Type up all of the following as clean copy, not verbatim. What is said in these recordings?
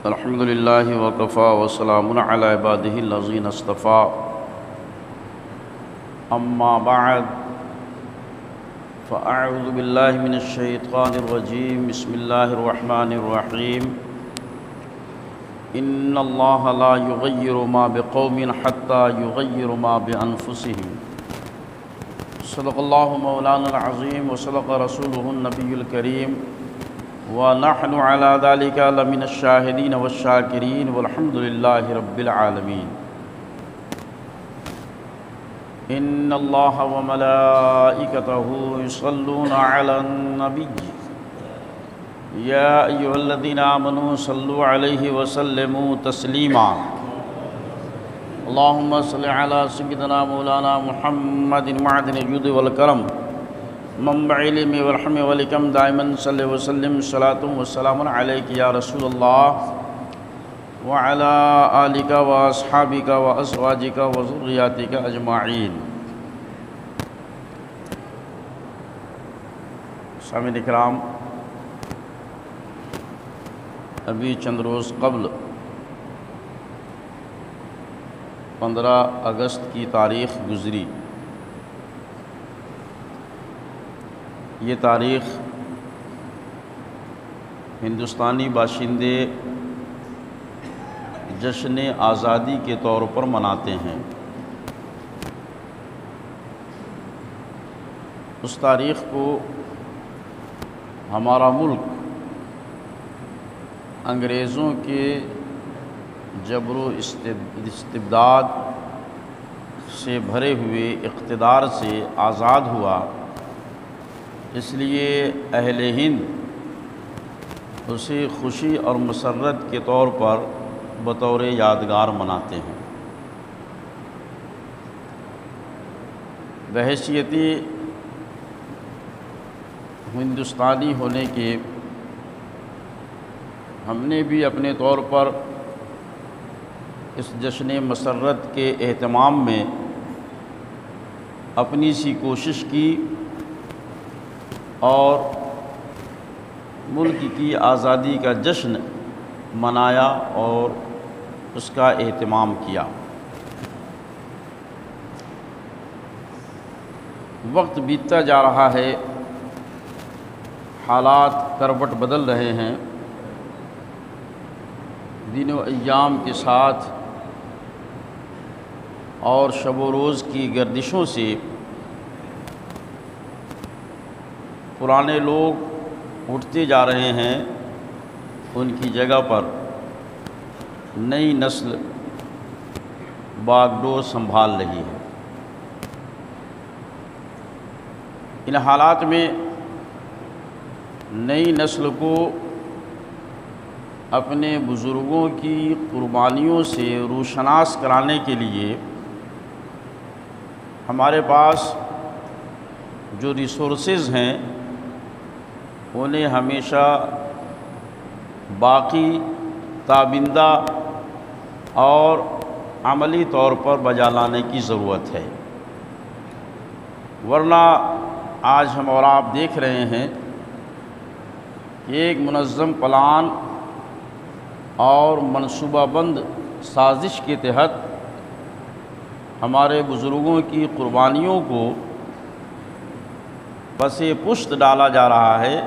الحمد للہ وکفیٰ وسلام علی عبادہ الذین اصطفیٰ اما بعد فاعوذ باللہ من الشیطان الرجیم بسم اللہ الرحمن الرحیم ان اللہ لا یغیر ما بقوم حتی یغیر ما بانفسہم صدق اللہ مولانا العظیم وصدق رسولہ النبی الکریم ونحن على ذلك لمن الشاهدين والشاكرين والحمد لله رب العالمين إن الله وملائكته يصلون على النبي يا أيها الذين آمنوا صلوا عليه وسلموا تسليما اللهم صل على سيدنا مولانا محمد معدن الجود والكرم منبع علم والرحم والحکم دائما صلی وسلم صلاۃ وسلام علیک یا رسول اللہ وعلی آلک واصحابک وازواجک وذریاتک اجمعین۔ سامعین اکرام، ابھی چند روز قبل 15 اگست کی تاریخ گزری۔ یہ تاریخ ہندوستانی باشندے جشن آزادی کے طور پر مناتے ہیں۔ اس تاریخ کو ہمارا ملک انگریزوں کے جبر و استبداد سے بھرے ہوئے اقتدار سے آزاد ہوا، اس لیے اہل ہند اسے خوشی اور مسرت کے طور پر بطور یادگار مناتے ہیں۔ بحیثیت ہندوستانی ہونے کے ہم نے بھی اپنے طور پر اس جشن مسرت کے اہتمام میں اپنی سی کوشش کی اور ملک کی آزادی کا جشن منایا اور اس کا اہتمام کیا۔ وقت بیتتا جا رہا ہے، حالات کروٹ بدل رہے ہیں، دن و ایام کے ساتھ اور شب و روز کی گردشوں سے پرانے لوگ اٹھتے جا رہے ہیں، ان کی جگہ پر نئی نسل باغ ڈور سنبھال رہی ہے۔ ان حالات میں نئی نسل کو اپنے بزرگوں کی قربانیوں سے روشناس کرانے کے لیے ہمارے پاس جو ریسورسز ہیں انہیں ہمیشہ باقی، تابندہ اور عملی طور پر بجا لانے کی ضرورت ہے، ورنہ آج ہم اور آپ دیکھ رہے ہیں کہ ایک منظم پلان اور منصوبہ بند سازش کے تحت ہمارے بزرگوں کی قربانیوں کو پس پشت ڈالا جا رہا ہے،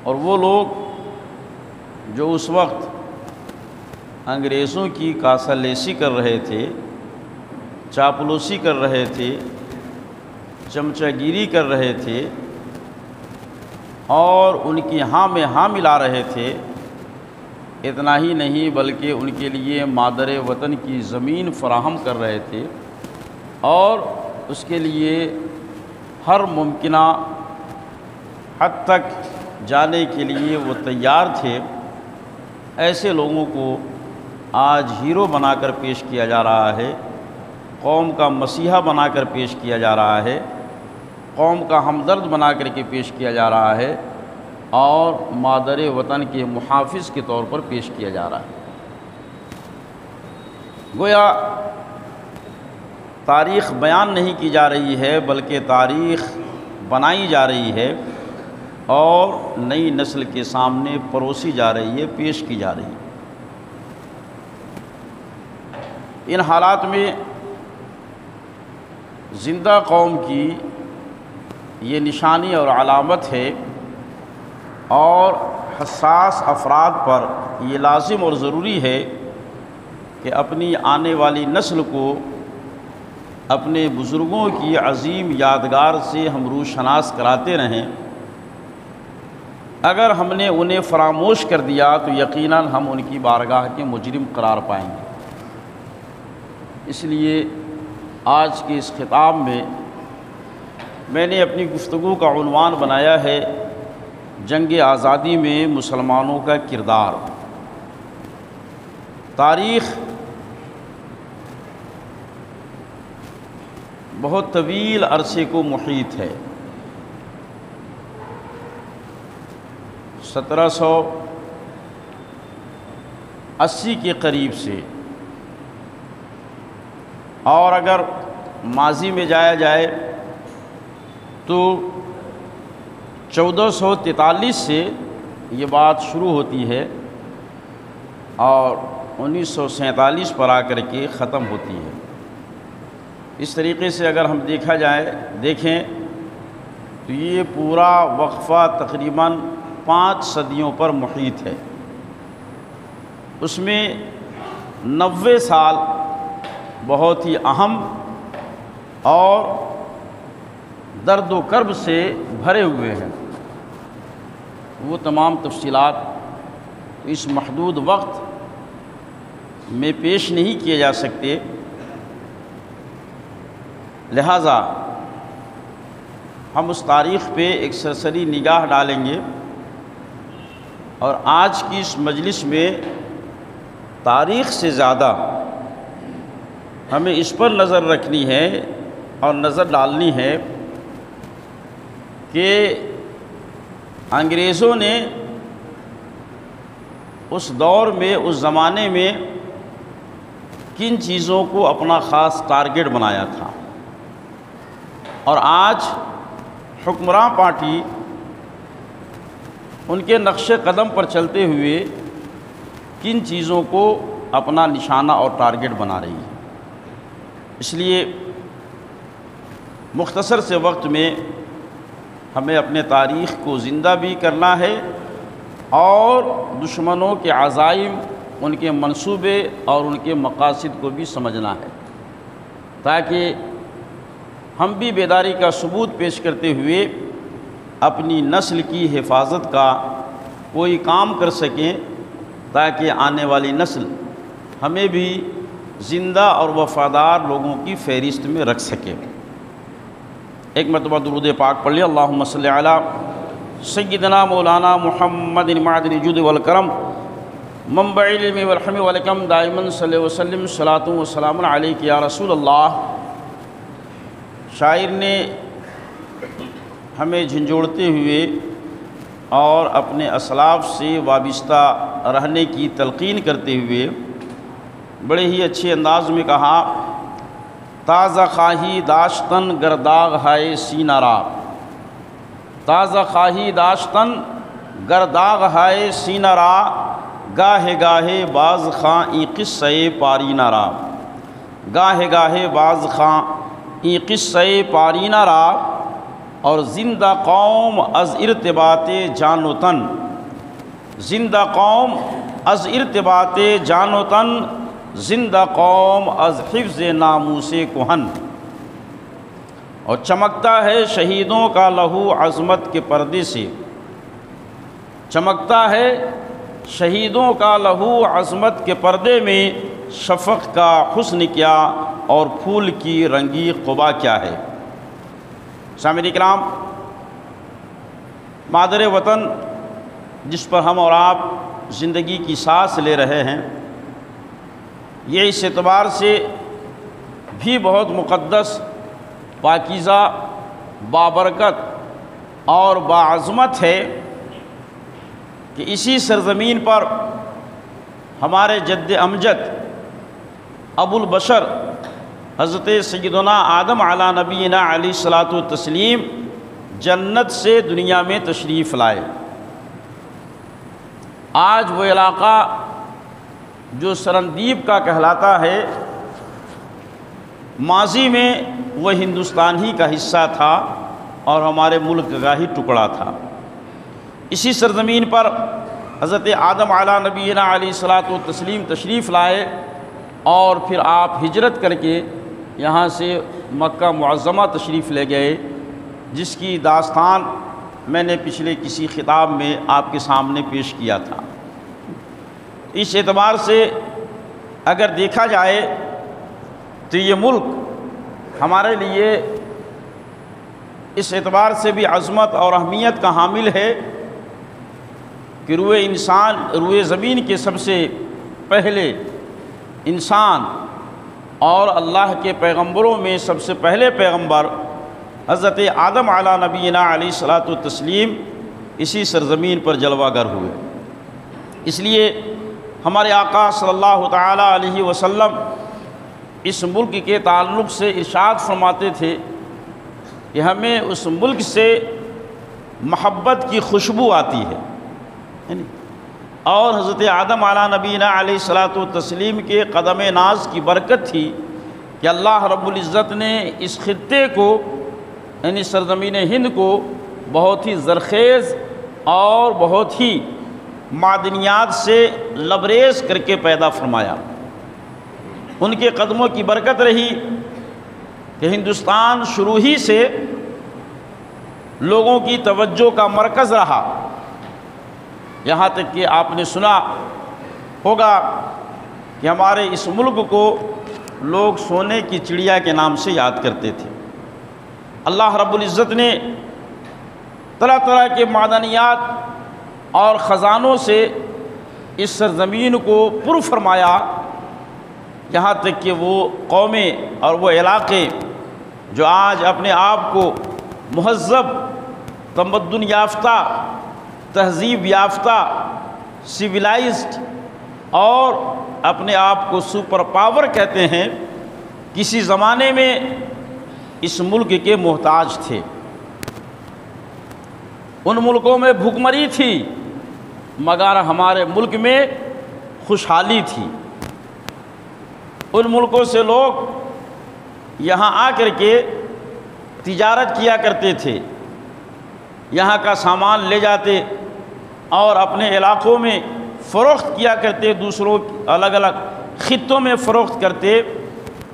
اور وہ لوگ جو اس وقت انگریزوں کی کاسالیسی کر رہے تھے، چاپلوسی کر رہے تھے، چمچہ گیری کر رہے تھے اور ان کی ہاں میں ہاں ملا رہے تھے، اتنا ہی نہیں بلکہ ان کے لیے مادر وطن کی زمین فراہم کر رہے تھے اور اس کے لیے ہر ممکنہ حد تک جانے کے لیے وہ تیار تھے، ایسے لوگوں کو آج ہیرو بنا کر پیش کیا جا رہا ہے، قوم کا مسیحا بنا کر پیش کیا جا رہا ہے، قوم کا ہمدرد بنا کر کے پیش کیا جا رہا ہے اور مادر وطن کے محافظ کے طور پر پیش کیا جا رہا ہے۔ گویا تاریخ بیان نہیں کی جا رہی ہے بلکہ تاریخ بنائی جا رہی ہے اور نئی نسل کے سامنے پروسی جا رہی ہے، پیش کی جا رہی ہے۔ ان حالات میں زندہ قوم کی یہ نشانی اور علامت ہے، اور حساس افراد پر یہ لازم اور ضروری ہے کہ اپنی آنے والی نسل کو اپنے بزرگوں کی عظیم یادگار سے ہم روشناس کراتے رہیں۔ اگر ہم نے انہیں فراموش کر دیا تو یقیناً ہم ان کی بارگاہ کے مجرم قرار پائیں گے۔ اس لیے آج کے اس خطاب میں نے اپنی گفتگو کا عنوان بنایا ہے جنگ آزادی میں مسلمانوں کا کردار۔ تاریخ بہت طویل عرصے کو محیط ہے۔ 1780 کے قریب سے، اور اگر ماضی میں جایا جائے تو 1443 سے یہ بات شروع ہوتی ہے اور 1947 پر آ کر کے ختم ہوتی ہے۔ اس طریقے سے اگر ہم دیکھیں تو یہ پورا وقفہ تقریباً 5 صدیوں پر محیط ہے۔ اس میں 90 سال بہت ہی اہم اور درد و کرب سے بھرے ہوئے ہیں۔ وہ تمام تفصیلات اس محدود وقت میں پیش نہیں کیے جا سکتے، لہٰذا ہم اس تاریخ پہ ایک سرسری نگاہ ڈالیں گے، اور آج کی اس مجلس میں تاریخ سے زیادہ ہمیں اس پر نظر رکھنی ہے اور نظر ڈالنی ہے کہ انگریزوں نے اس دور میں، اس زمانے میں کن چیزوں کو اپنا خاص ٹارگٹ بنایا تھا، اور آج حکمراں پارٹی ان کے نقش قدم پر چلتے ہوئے کن چیزوں کو اپنا نشانہ اور ٹارگٹ بنا رہی ہے۔ اس لیے مختصر سے وقت میں ہمیں اپنے تاریخ کو زندہ بھی کرنا ہے، اور دشمنوں کے عزائم، ان کے منصوبے اور ان کے مقاصد کو بھی سمجھنا ہے، تاکہ ہم بھی بیداری کا ثبوت پیش کرتے ہوئے اپنی نسل کی حفاظت کا کوئی کام کر سکیں، تاکہ آنے والی نسل ہمیں بھی زندہ اور وفادار لوگوں کی فہرست میں رکھ سکے۔ ایک مرتبہ درود پاک پڑھ لیا، اللہم صلی علی سیدنا مولانا محمد معدن الجود والکرم منبع العلم والحلم والحکم دائما صلی وسلم صلاۃ و سلام علیک یا رسول اللہ۔ شاعر نے ہمیں جھنجھوڑتے ہوئے اور اپنے اسلاف سے وابستہ رہنے کی تلقین کرتے ہوئے بڑے ہی اچھے انداز میں کہا، تازہ خواہی داشتن گرداغ ہائے سینہ را، تازہ خواہی داشتن گرداغ ہائے سینہ را، گاہے گاہے باز خاں ای قصہ پارینہ را، گاہے گاہے باز خاں ای قصہ پارینہ را، اور زندہ قوم از ارتباط جان و تن، زندہ قوم از ارتباط جان و تن، زندہ قوم از حفظ ناموس کہن، اور چمکتا ہے شہیدوں کا لہو عظمت کے پردے سے، چمکتا ہے شہیدوں کا لہو عظمت کے پردے میں، شفق کا حسن کیا اور پھول کی رنگی قبا کیا ہے۔ سامعین کرام، مادر وطن جس پر ہم اور آپ زندگی کی سانس لے رہے ہیں، یہ اس اعتبار سے بھی بہت مقدس، پاکیزہ، بابرکت اور باعظمت ہے کہ اسی سرزمین پر ہمارے جد امجد ابو البشر حضرت سیدنا آدم علی نبینا علیہ الصلاۃ والتسلیم جنت سے دنیا میں تشریف لائے۔ آج وہ علاقہ جو سرندیپ کا کہلاتا ہے، ماضی میں وہ ہندوستان ہی کا حصہ تھا اور ہمارے ملک کا ہی ٹکڑا تھا۔ اسی سرزمین پر حضرت آدم علیہ نبینا علیہ الصلاۃ والتسلیم تشریف لائے اور پھر آپ ہجرت کر کے یہاں سے مکہ معظمہ تشریف لے گئے، جس کی داستان میں نے پچھلے کسی خطاب میں آپ کے سامنے پیش کیا تھا۔ اس اعتبار سے اگر دیکھا جائے تو یہ ملک ہمارے لیے اس اعتبار سے بھی عظمت اور اہمیت کا حامل ہے کہ روئے زمین کے سب سے پہلے انسان اور اللہ کے پیغمبروں میں سب سے پہلے پیغمبر حضرت آدم علیہ نبینا علیہ الصلاۃ والتسلیم اسی سرزمین پر جلوہ گر ہوئے۔ اس لیے ہمارے آقا صلی اللہ تعالیٰ علیہ وسلم اس ملک کے تعلق سے ارشاد فرماتے تھے کہ ہمیں اس ملک سے محبت کی خوشبو آتی ہے، اور حضرت آدم علیہ نبینا علیہ الصلاۃ والتسلیم کے قدم ناز کی برکت تھی کہ اللہ رب العزت نے اس خطے کو یعنی سرزمین ہند کو بہت ہی زرخیز اور بہت ہی معدنیات سے لبریز کر کے پیدا فرمایا۔ ان کے قدموں کی برکت رہی کہ ہندوستان شروع ہی سے لوگوں کی توجہ کا مرکز رہا، یہاں تک کہ آپ نے سنا ہوگا کہ ہمارے اس ملک کو لوگ سونے کی چڑیا کے نام سے یاد کرتے تھے۔ اللہ رب العزت نے طرح طرح کے معدنیات اور خزانوں سے اس سرزمین کو پر فرمایا، یہاں تک کہ وہ قومیں اور وہ علاقے جو آج اپنے آپ کو مہذب، تمدن یافتہ، تہذیب یافتہ، سویلائزڈ اور اپنے آپ کو سپر پاور کہتے ہیں، کسی زمانے میں اس ملک کے محتاج تھے۔ ان ملکوں میں بھوکمری تھی مگر ہمارے ملک میں خوشحالی تھی۔ ان ملکوں سے لوگ یہاں آ کر کے تجارت کیا کرتے تھے، یہاں کا سامان لے جاتے اور اپنے علاقوں میں فروخت کیا کرتے، دوسروں الگ الگ خطوں میں فروخت کرتے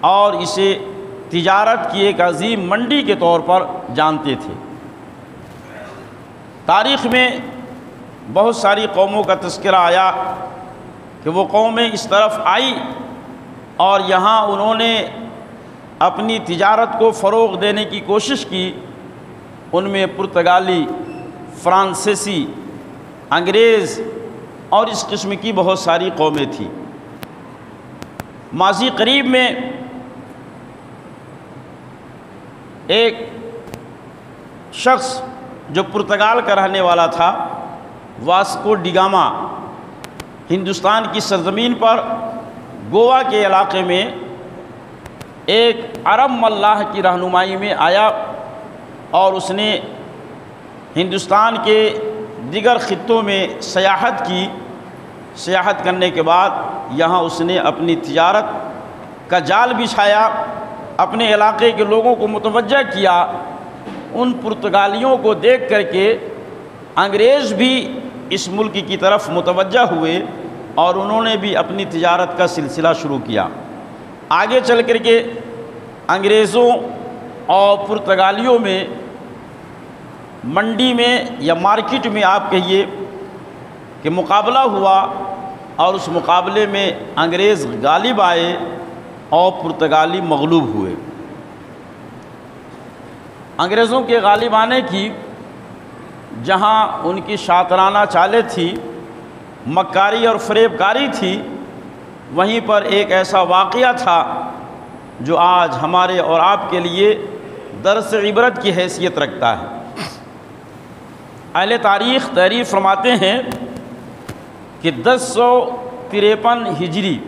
اور اسے تجارت کی ایک عظیم منڈی کے طور پر جانتے تھے۔ تاریخ میں بہت ساری قوموں کا تذکرہ آیا کہ وہ قومیں اس طرف آئی اور یہاں انہوں نے اپنی تجارت کو فروغ دینے کی کوشش کی۔ ان میں پرتگالی، فرانسیسی، انگریز اور اس قسم کی بہت ساری قومیں تھیں۔ ماضی قریب میں ایک شخص جو پرتگال کا رہنے والا تھا، واسکو ڈی گاما، ہندوستان کی سرزمین پر گوا کے علاقے میں ایک عرب ملاح کی رہنمائی میں آیا اور اس نے ہندوستان کے دیگر خطوں میں سیاحت کی۔ سیاحت کرنے کے بعد یہاں اس نے اپنی تجارت کا جال بچھایا، اپنے علاقے کے لوگوں کو متوجہ کیا۔ ان پرتگالیوں کو دیکھ کر کے انگریز بھی اس ملک کی طرف متوجہ ہوئے اور انہوں نے بھی اپنی تجارت کا سلسلہ شروع کیا۔ آگے چل کر کے انگریزوں اور پرتگالیوں میں منڈی میں یا مارکیٹ میں آپ کہیے کہ مقابلہ ہوا اور اس مقابلے میں انگریز غالب آئے اور پرتگالی مغلوب ہوئے۔ انگریزوں کے غالب آنے کی جہاں ان کی شاطرانہ چالیں تھی، مکاری اور فریب کاری تھی، وہیں پر ایک ایسا واقعہ تھا جو آج ہمارے اور آپ کے لیے درس عبرت کی حیثیت رکھتا ہے۔ اہل تاریخ تحریر فرماتے ہیں کہ 1053 ہجری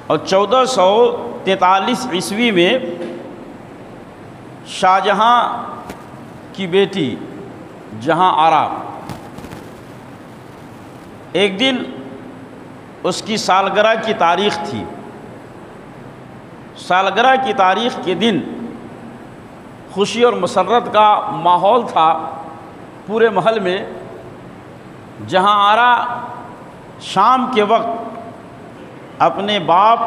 اور 1443 عیسوی میں شاہ جہاں کی بیٹی جہاں آرا، ایک دن اس کی سالگرہ کی تاریخ تھی۔ سالگرہ کی تاریخ کے دن خوشی اور مسرت کا ماحول تھا پورے محل میں۔ جہاں آرا شام کے وقت اپنے باپ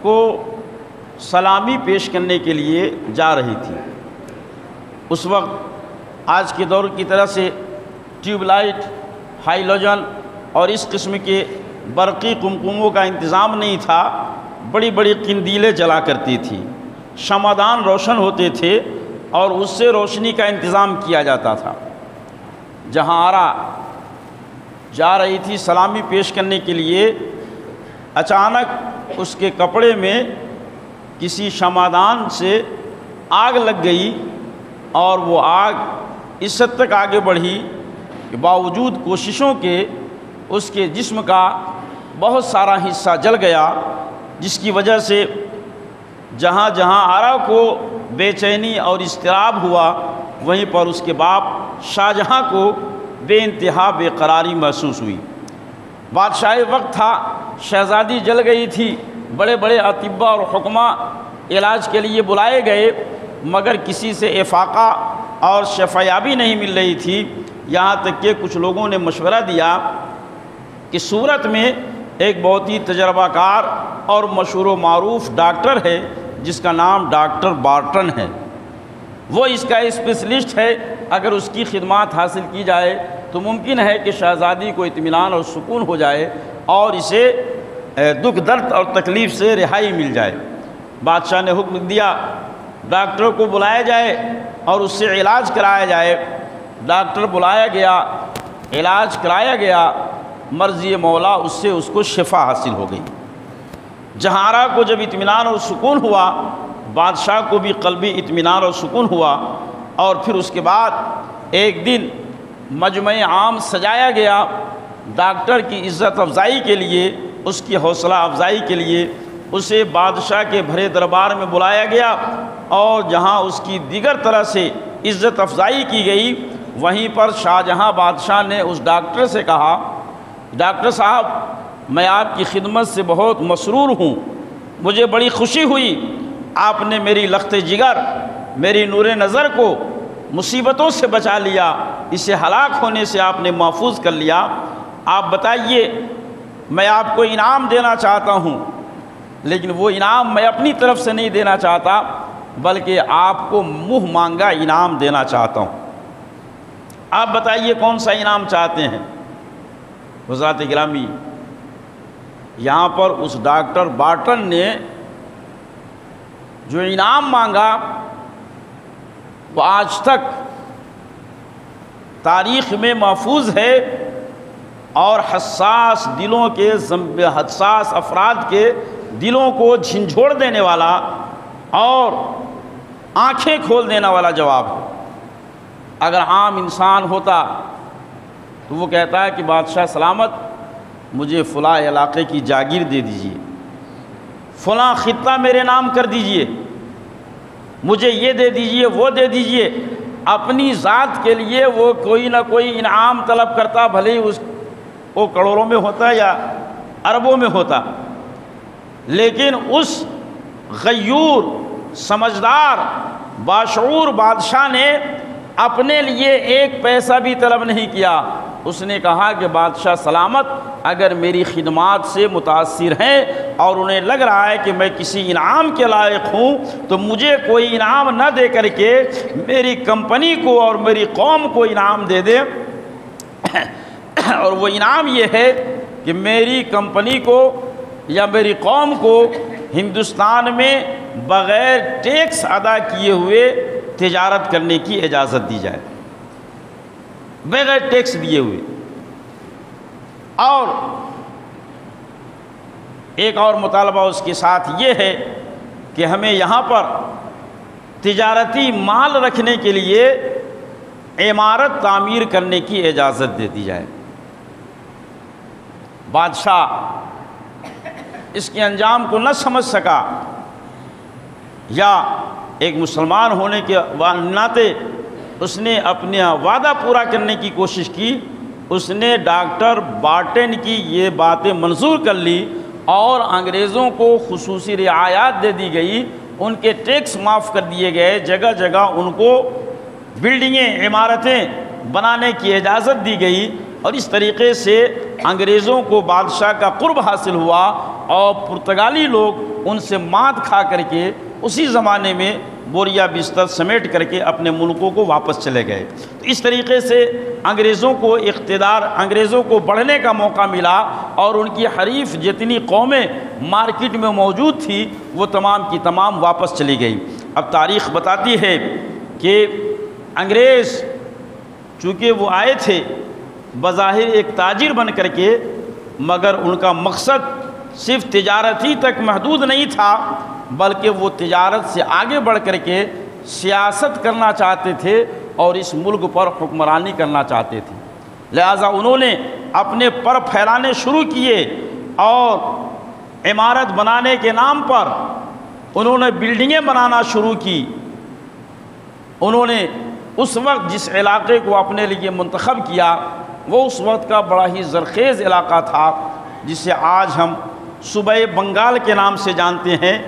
کو سلامی پیش کرنے کے لیے جا رہی تھی۔ اس وقت آج کے دور کی طرح سے ٹیوب لائٹ، ہائیلوجن اور اس قسم کے برقی قمقموں کا انتظام نہیں تھا۔ بڑی بڑی قندیلیں جلا کرتی تھی، شمعدان روشن ہوتے تھے اور اس سے روشنی کا انتظام کیا جاتا تھا۔ جہاں آرا جا رہی تھی سلامی پیش کرنے کے لیے، اچانک اس کے کپڑے میں کسی شمعدان سے آگ لگ گئی اور وہ آگ اس حد تک آگے بڑھی کہ باوجود کوششوں کے اس کے جسم کا بہت سارا حصہ جل گیا، جس کی وجہ سے جہاں جہاں آرا کو بے چینی اور اضطراب ہوا، وہیں پر اس کے باپ شاہجہاں کو بے انتہا بے قراری محسوس ہوئی۔ بادشاہ وقت تھا، شہزادی جل گئی تھی، بڑے بڑے اطباء اور حکماء علاج کے لیے بلائے گئے، مگر کسی سے افاقہ اور شفایابی نہیں مل رہی تھی۔ یہاں تک کہ کچھ لوگوں نے مشورہ دیا کہ سورت میں ایک بہت ہی تجربہ کار اور مشہور و معروف ڈاکٹر ہے جس کا نام ڈاکٹر بارٹن ہے، وہ اس کا اسپیشلسٹ ہے، اگر اس کی خدمات حاصل کی جائے تو ممکن ہے کہ شہزادی کو اطمینان اور سکون ہو جائے اور اسے دکھ درد اور تکلیف سے رہائی مل جائے۔ بادشاہ نے حکم دیا ڈاکٹر کو بلایا جائے اور اس سے علاج کرایا جائے۔ ڈاکٹر بلایا گیا، علاج کرایا گیا، مرضی مولا اس سے اس کو شفا حاصل ہو گئی۔ جہاں آرا کو جب اطمینان اور سکون ہوا، بادشاہ کو بھی قلبی اطمینان اور سکون ہوا، اور پھر اس کے بعد ایک دن مجمع عام سجایا گیا ڈاکٹر کی عزت افزائی کے لیے، اس کی حوصلہ افزائی کے لیے اسے بادشاہ کے بھرے دربار میں بلایا گیا، اور جہاں اس کی دیگر طرح سے عزت افزائی کی گئی، وہیں پر شاہجہاں بادشاہ نے اس ڈاکٹر سے کہا، ڈاکٹر صاحب میں آپ کی خدمت سے بہت مسرور ہوں، مجھے بڑی خوشی ہوئی، آپ نے میری لخت جگر، میری نور نظر کو مصیبتوں سے بچا لیا، اسے ہلاک ہونے سے آپ نے محفوظ کر لیا۔ آپ بتائیے، میں آپ کو انعام دینا چاہتا ہوں، لیکن وہ انعام میں اپنی طرف سے نہیں دینا چاہتا، بلکہ آپ کو منہ مانگا انعام دینا چاہتا ہوں۔ آپ بتائیے کون سا انعام چاہتے ہیں؟ حضرات گرامی، یہاں پر اس ڈاکٹر بارٹن نے جو انعام مانگا وہ آج تک تاریخ میں محفوظ ہے، اور حساس دلوں کے حساس افراد کے دلوں کو جھنجھوڑ دینے والا اور آنکھیں کھول دینے والا جواب ہے۔ اگر عام انسان ہوتا تو وہ کہتا ہے کہ بادشاہ سلامت، مجھے فلاں علاقے کی جاگیر دے دیجئے، فلاں خطہ میرے نام کر دیجئے، مجھے یہ دے دیجئے وہ دے دیجئے۔ اپنی ذات کے لیے وہ کوئی نہ کوئی انعام طلب کرتا، بھلے ہی وہ کروڑوں میں ہوتا یا اربوں میں ہوتا، لیکن اس غیور سمجھدار باشعور بادشاہ نے اپنے لیے ایک پیسہ بھی طلب نہیں کیا۔ اس نے کہا کہ بادشاہ سلامت، اگر میری خدمات سے متاثر ہیں اور انہیں لگ رہا ہے کہ میں کسی انعام کے لائق ہوں، تو مجھے کوئی انعام نہ دے کر کے میری کمپنی کو اور میری قوم کو انعام دے دے، اور وہ انعام یہ ہے کہ میری کمپنی کو یا میری قوم کو ہندوستان میں بغیر ٹیکس ادا کیے ہوئے تجارت کرنے کی اجازت دی جائے، بغیر ٹیکس دیے ہوئے۔ اور ایک اور مطالبہ اس کے ساتھ یہ ہے کہ ہمیں یہاں پر تجارتی مال رکھنے کے لیے عمارت تعمیر کرنے کی اجازت دے دی جائے۔ بادشاہ اس کے انجام کو نہ سمجھ سکا، یا ایک مسلمان ہونے کے ناطے اس نے اپنا وعدہ پورا کرنے کی کوشش کی، اس نے ڈاکٹر بارٹن کی یہ باتیں منظور کر لی اور انگریزوں کو خصوصی رعایات دے دی گئی، ان کے ٹیکس معاف کر دیے گئے، جگہ جگہ ان کو بلڈنگیں، عمارتیں بنانے کی اجازت دی گئی، اور اس طریقے سے انگریزوں کو بادشاہ کا قرب حاصل ہوا اور پرتگالی لوگ ان سے مات کھا کر کے اسی زمانے میں بوریا بستر سمیٹ کر کے اپنے ملکوں کو واپس چلے گئے۔ تو اس طریقے سے انگریزوں کو اقتدار، انگریزوں کو بڑھنے کا موقع ملا، اور ان کی حریف جتنی قومیں مارکیٹ میں موجود تھی وہ تمام کی تمام واپس چلی گئی۔ اب تاریخ بتاتی ہے کہ انگریز چونکہ وہ آئے تھے بظاہر ایک تاجر بن کر کے، مگر ان کا مقصد صرف تجارتی تک محدود نہیں تھا، بلکہ وہ تجارت سے آگے بڑھ کر کے سیاست کرنا چاہتے تھے اور اس ملک پر حکمرانی کرنا چاہتے تھے۔ لہٰذا انہوں نے اپنے پر پھیلانے شروع کیے، اور عمارت بنانے کے نام پر انہوں نے بلڈنگیں بنانا شروع کی۔ انہوں نے اس وقت جس علاقے کو اپنے لیے منتخب کیا وہ اس وقت کا بڑا ہی زرخیز علاقہ تھا، جسے آج ہم صوبہ بنگال کے نام سے جانتے ہیں۔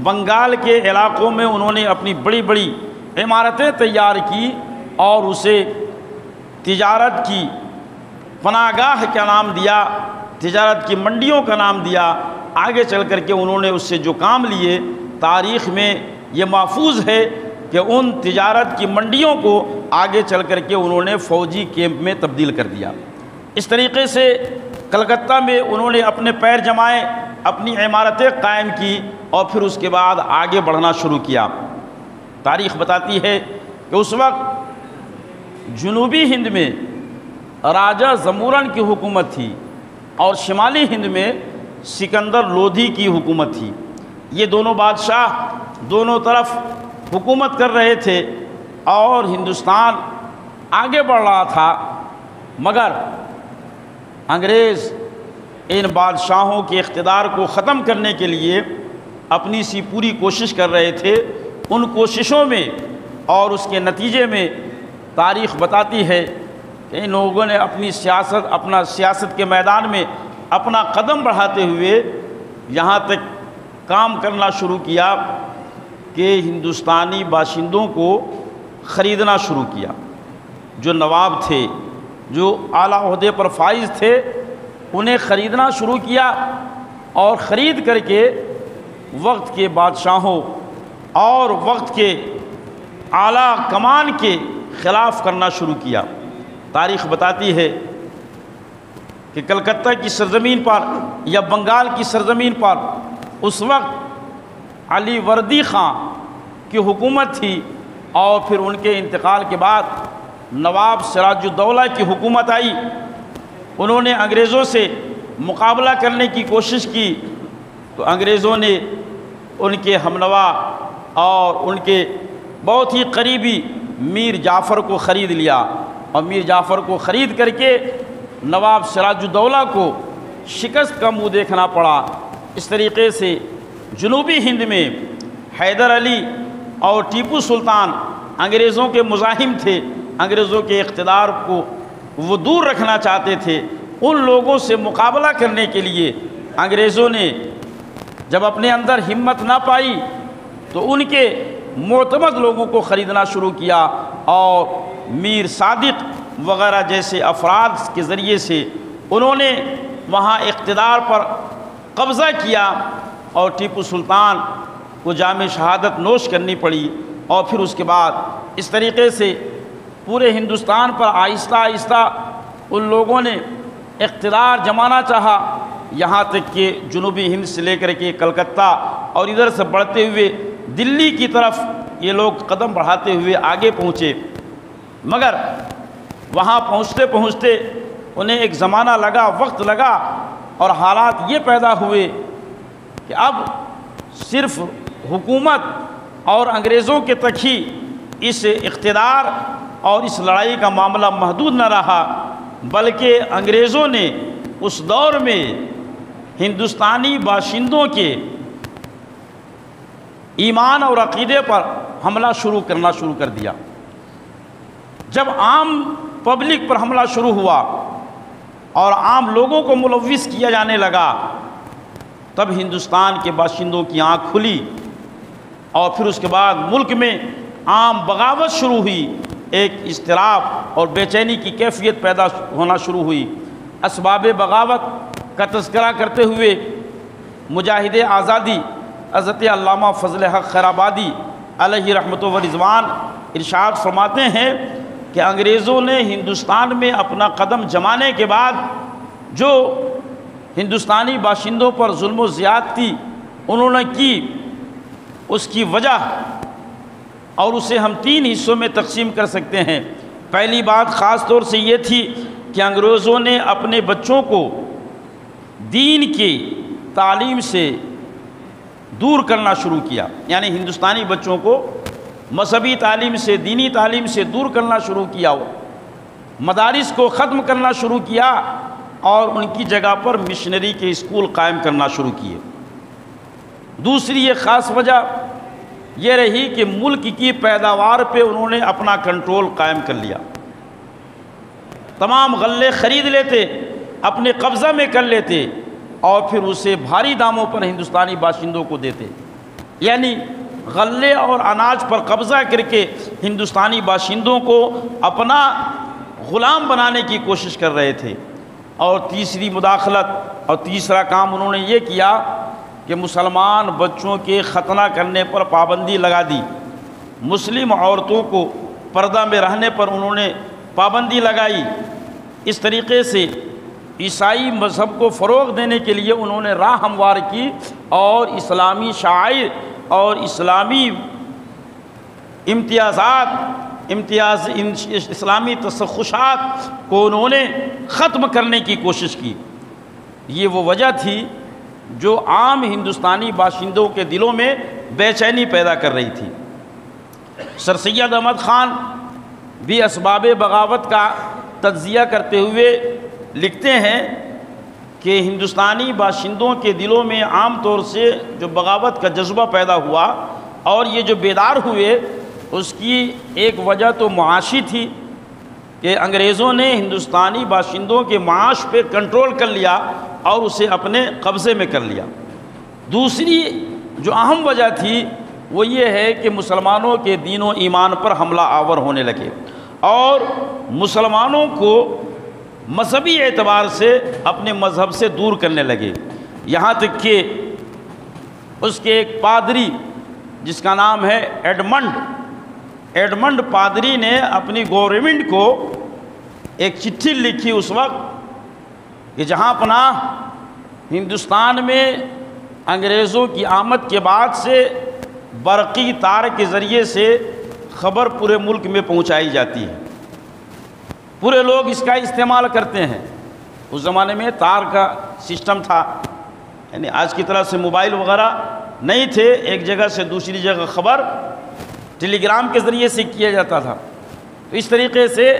بنگال کے علاقوں میں انہوں نے اپنی بڑی بڑی عمارتیں تیار کی اور اسے تجارت کی پناہ گاہ کا نام دیا، تجارت کی منڈیوں کا نام دیا۔ آگے چل کر کے انہوں نے اس سے جو کام لیے، تاریخ میں یہ محفوظ ہے کہ ان تجارت کی منڈیوں کو آگے چل کر کے انہوں نے فوجی کیمپ میں تبدیل کر دیا۔ اس طریقے سے کلکتہ میں انہوں نے اپنے پیر جمائے، اپنی عمارتیں قائم کی، اور پھر اس کے بعد آگے بڑھنا شروع کیا۔ تاریخ بتاتی ہے کہ اس وقت جنوبی ہند میں راجہ زمورن کی حکومت تھی، اور شمالی ہند میں سکندر لودھی کی حکومت تھی۔ یہ دونوں بادشاہ دونوں طرف حکومت کر رہے تھے، اور ہندوستان آگے بڑھ رہا تھا، مگر انگریز ان بادشاہوں کے اقتدار کو ختم کرنے کے لیے اپنی سی پوری کوشش کر رہے تھے۔ ان کوششوں میں اور اس کے نتیجے میں تاریخ بتاتی ہے کہ ان لوگوں نے اپنی سیاست کے میدان میں اپنا قدم بڑھاتے ہوئے یہاں تک کام کرنا شروع کیا کہ ہندوستانی باشندوں کو خریدنا شروع کیا۔ جو نواب تھے، جو اعلیٰ عہدے پر فائز تھے، انہیں خریدنا شروع کیا، اور خرید کر کے وقت کے بادشاہوں اور وقت کے اعلیٰ کمان کے خلاف کرنا شروع کیا۔ تاریخ بتاتی ہے کہ کلکتہ کی سرزمین پر یا بنگال کی سرزمین پر اس وقت علی وردی خان کی حکومت تھی، اور پھر ان کے انتقال کے بعد نواب سراج الدولہ کی حکومت آئی۔ انہوں نے انگریزوں سے مقابلہ کرنے کی کوشش کی، تو انگریزوں نے ان کے ہمنوا اور ان کے بہت ہی قریبی میر جعفر کو خرید لیا، اور میر جعفر کو خرید کر کے نواب سراج الدولہ کو شکست کا منہ دیکھنا پڑا۔ اس طریقے سے جنوبی ہند میں حیدر علی اور ٹیپو سلطان انگریزوں کے مزاحم تھے، انگریزوں کے اقتدار کو وہ دور رکھنا چاہتے تھے۔ ان لوگوں سے مقابلہ کرنے کے لیے انگریزوں نے جب اپنے اندر ہمت نہ پائی تو ان کے معتمد لوگوں کو خریدنا شروع کیا، اور میر صادق وغیرہ جیسے افراد کے ذریعے سے انہوں نے وہاں اقتدار پر قبضہ کیا، اور ٹیپو سلطان کو جام شہادت نوش کرنی پڑی۔ اور پھر اس کے بعد اس طریقے سے پورے ہندوستان پر آہستہ آہستہ ان لوگوں نے اقتدار جمانا چاہا، یہاں تک کہ جنوبی ہند سے لے کر کے کلکتہ اور ادھر سے بڑھتے ہوئے دلی کی طرف یہ لوگ قدم بڑھاتے ہوئے آگے پہنچے۔ مگر وہاں پہنچتے پہنچتے انہیں ایک زمانہ لگا، وقت لگا، اور حالات یہ پیدا ہوئے کہ اب صرف حکومت اور انگریزوں کے تک ہی اس اقتدار اور اس لڑائی کا معاملہ محدود نہ رہا، بلکہ انگریزوں نے اس دور میں ہندوستانی باشندوں کے ایمان اور عقیدے پر حملہ کرنا شروع کر دیا۔ جب عام پبلک پر حملہ شروع ہوا اور عام لوگوں کو ملوث کیا جانے لگا، تب ہندوستان کے باشندوں کی آنکھ کھلی، اور پھر اس کے بعد ملک میں عام بغاوت شروع ہوئی، ایک اضطراب اور بے چینی کی کیفیت پیدا ہونا شروع ہوئی۔ اسباب بغاوت کا تذکرہ کرتے ہوئے مجاہد آزادی حضرت علامہ فضل حق خیرآبادی علیہ رحمت و رضوان ارشاد فرماتے ہیں کہ انگریزوں نے ہندوستان میں اپنا قدم جمانے کے بعد جو ہندوستانی باشندوں پر ظلم و زیادتی انہوں نے کی، اس کی وجہ اور اسے ہم 3 حصوں میں تقسیم کر سکتے ہیں۔ پہلی بات خاص طور سے یہ تھی کہ انگریزوں نے اپنے بچوں کو دین کی تعلیم سے دور کرنا شروع کیا، یعنی ہندوستانی بچوں کو مذہبی تعلیم سے، دینی تعلیم سے دور کرنا شروع کیا، مدارس کو ختم کرنا شروع کیا اور ان کی جگہ پر مشنری کے اسکول قائم کرنا شروع کیے۔ دوسری ایک خاص وجہ یہ رہی کہ ملک کی پیداوار پہ انہوں نے اپنا کنٹرول قائم کر لیا، تمام غلے خرید لیتے، اپنے قبضہ میں کر لیتے اور پھر اسے بھاری داموں پر ہندوستانی باشندوں کو دیتے، یعنی غلے اور اناج پر قبضہ کر کے ہندوستانی باشندوں کو اپنا غلام بنانے کی کوشش کر رہے تھے۔ اور تیسری مداخلت اور تیسرا کام انہوں نے یہ کیا کہ مسلمان بچوں کے ختنہ کرنے پر پابندی لگا دی، مسلم عورتوں کو پردہ میں رہنے پر انہوں نے پابندی لگائی۔ اس طریقے سے عیسائی مذہب کو فروغ دینے کے لیے انہوں نے راہ ہموار کی اور اسلامی شعائر اور اسلامی اسلامی تسخشات کو انہوں نے ختم کرنے کی کوشش کی۔ یہ وہ وجہ تھی جو عام ہندوستانی باشندوں کے دلوں میں بے چینی پیدا کر رہی تھی۔ سر سید احمد خان بھی اسباب بغاوت کا تجزیہ کرتے ہوئے لکھتے ہیں کہ ہندوستانی باشندوں کے دلوں میں عام طور سے جو بغاوت کا جذبہ پیدا ہوا اور یہ جو بیدار ہوئے، اس کی ایک وجہ تو معاشی تھی کہ انگریزوں نے ہندوستانی باشندوں کے معاش پہ کنٹرول کر لیا اور اسے اپنے قبضے میں کر لیا۔ دوسری جو اہم وجہ تھی وہ یہ ہے کہ مسلمانوں کے دین و ایمان پر حملہ آور ہونے لگے اور مسلمانوں کو مذہبی اعتبار سے اپنے مذہب سے دور کرنے لگے، یہاں تک کہ اس کے ایک پادری جس کا نام ہے ایڈمنڈ پادری نے اپنی گورنمنٹ کو ایک چٹھی لکھی اس وقت کہ جہاں پناہ ہندوستان میں انگریزوں کی آمد کے بعد سے برقی تار کے ذریعے سے خبر پورے ملک میں پہنچائی جاتی ہے، پورے لوگ اس کا استعمال کرتے ہیں۔ اس زمانے میں تار کا سسٹم تھا، یعنی آج کی طرح سے موبائل وغیرہ نہیں تھے، ایک جگہ سے دوسری جگہ خبر ٹیلی گرام کے ذریعے سے کیا جاتا تھا۔ تو اس طریقے سے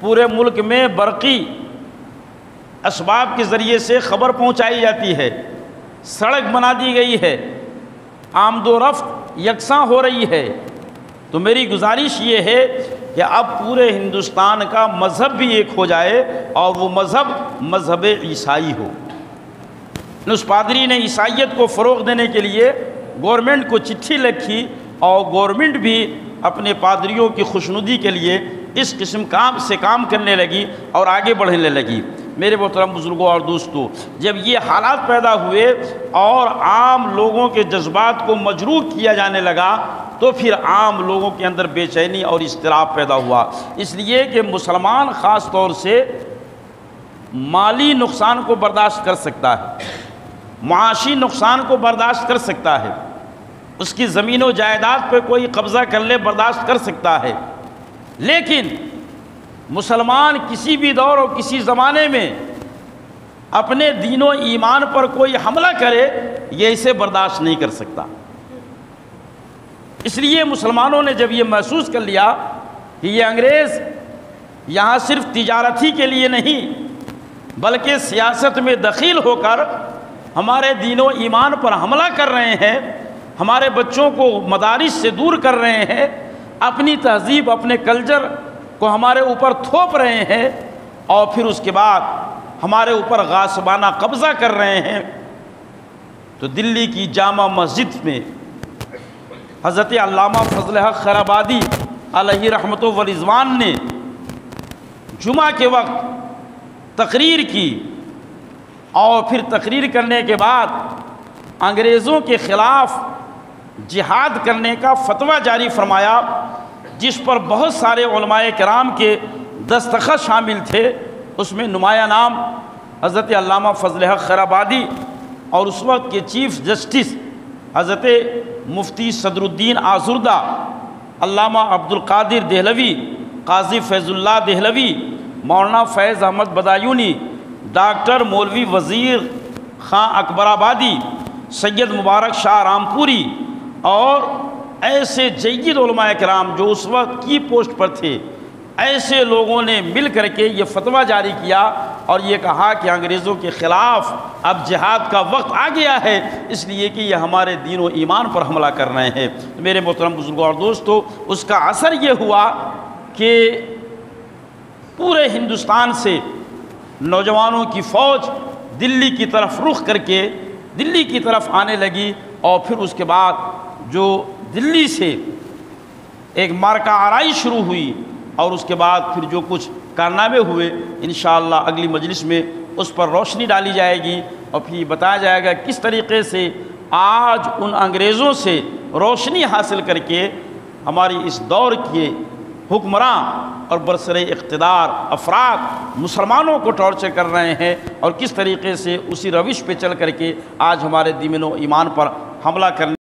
پورے ملک میں برقی اسباب کے ذریعے سے خبر پہنچائی جاتی ہے، سڑک بنا دی گئی ہے، آمد و رفت یکساں ہو رہی ہے۔ تو میری گزارش یہ ہے کہ اب پورے ہندوستان کا مذہب بھی ایک ہو جائے اور وہ مذہب عیسائی ہو۔ اس پادری نے عیسائیت کو فروغ دینے کے لیے گورنمنٹ کو چٹھی لکھی اور گورنمنٹ بھی اپنے پادریوں کی خوشنودی کے لیے اس قسم کام کرنے لگی اور آگے بڑھنے لگی۔ میرے محترم بزرگوں اور دوستوں، جب یہ حالات پیدا ہوئے اور عام لوگوں کے جذبات کو مجروح کیا جانے لگا تو پھر عام لوگوں کے اندر بے چینی اور اضطراب پیدا ہوا، اس لیے کہ مسلمان خاص طور سے مالی نقصان کو برداشت کر سکتا ہے، معاشی نقصان کو برداشت کر سکتا ہے، اس کی زمین و جائیداد پہ کوئی قبضہ کر لے برداشت کر سکتا ہے، لیکن مسلمان کسی بھی دور اور کسی زمانے میں اپنے دین و ایمان پر کوئی حملہ کرے یہ اسے برداشت نہیں کر سکتا۔ اس لیے مسلمانوں نے جب یہ محسوس کر لیا کہ یہ انگریز یہاں صرف تجارتی کے لیے نہیں بلکہ سیاست میں دخیل ہو کر ہمارے دین و ایمان پر حملہ کر رہے ہیں، ہمارے بچوں کو مدارس سے دور کر رہے ہیں، اپنی تہذیب، اپنے کلچر کو ہمارے اوپر تھوپ رہے ہیں اور پھر اس کے بعد ہمارے اوپر غاصبانہ قبضہ کر رہے ہیں، تو دلی کی جامع مسجد میں حضرت علامہ فضل حق خیرآبادی علیہ رحمت و رضوان نے جمعہ کے وقت تقریر کی، اور پھر تقریر کرنے کے بعد انگریزوں کے خلاف جہاد کرنے کا فتویٰ جاری فرمایا، جس پر بہت سارے علماء کرام کے دستخط شامل تھے۔ اس میں نمایاں نام حضرت علامہ فضل حق خیرآبادی اور اس وقت کے چیف جسٹس حضرت مفتی صدر الدین آزردہ، علامہ عبدالقادر دہلوی، قاضی فیض اللہ دہلوی، مولانا فیض احمد بدایونی، ڈاکٹر مولوی وزیر خان اکبر آبادی، سید مبارک شاہ رامپوری اور ایسے جید علماء کرام جو اس وقت کی پوسٹ پر تھے، ایسے لوگوں نے مل کر کے یہ فتویٰ جاری کیا اور یہ کہا کہ انگریزوں کے خلاف اب جہاد کا وقت آ گیا ہے، اس لیے کہ یہ ہمارے دین و ایمان پر حملہ کر رہے ہیں۔ میرے محترم بزرگوں اور دوستو، اس کا اثر یہ ہوا کہ پورے ہندوستان سے نوجوانوں کی فوج دلی کی طرف رخ کر کے دلی کی طرف آنے لگی، اور پھر اس کے بعد جو دلی سے ایک مارکہ آرائی شروع ہوئی، اور اس کے بعد پھر جو کچھ کارنامے ہوئے انشاءاللہ اگلی مجلس میں اس پر روشنی ڈالی جائے گی، اور پھر بتایا جائے گا کس طریقے سے آج ان انگریزوں سے روشنی حاصل کر کے ہماری اس دور کے حکمراں اور برسر اقتدار افراد مسلمانوں کو ٹارچر کر رہے ہیں، اور کس طریقے سے اسی روش پہ چل کر کے آج ہمارے دین و ایمان پر حملہ کرنے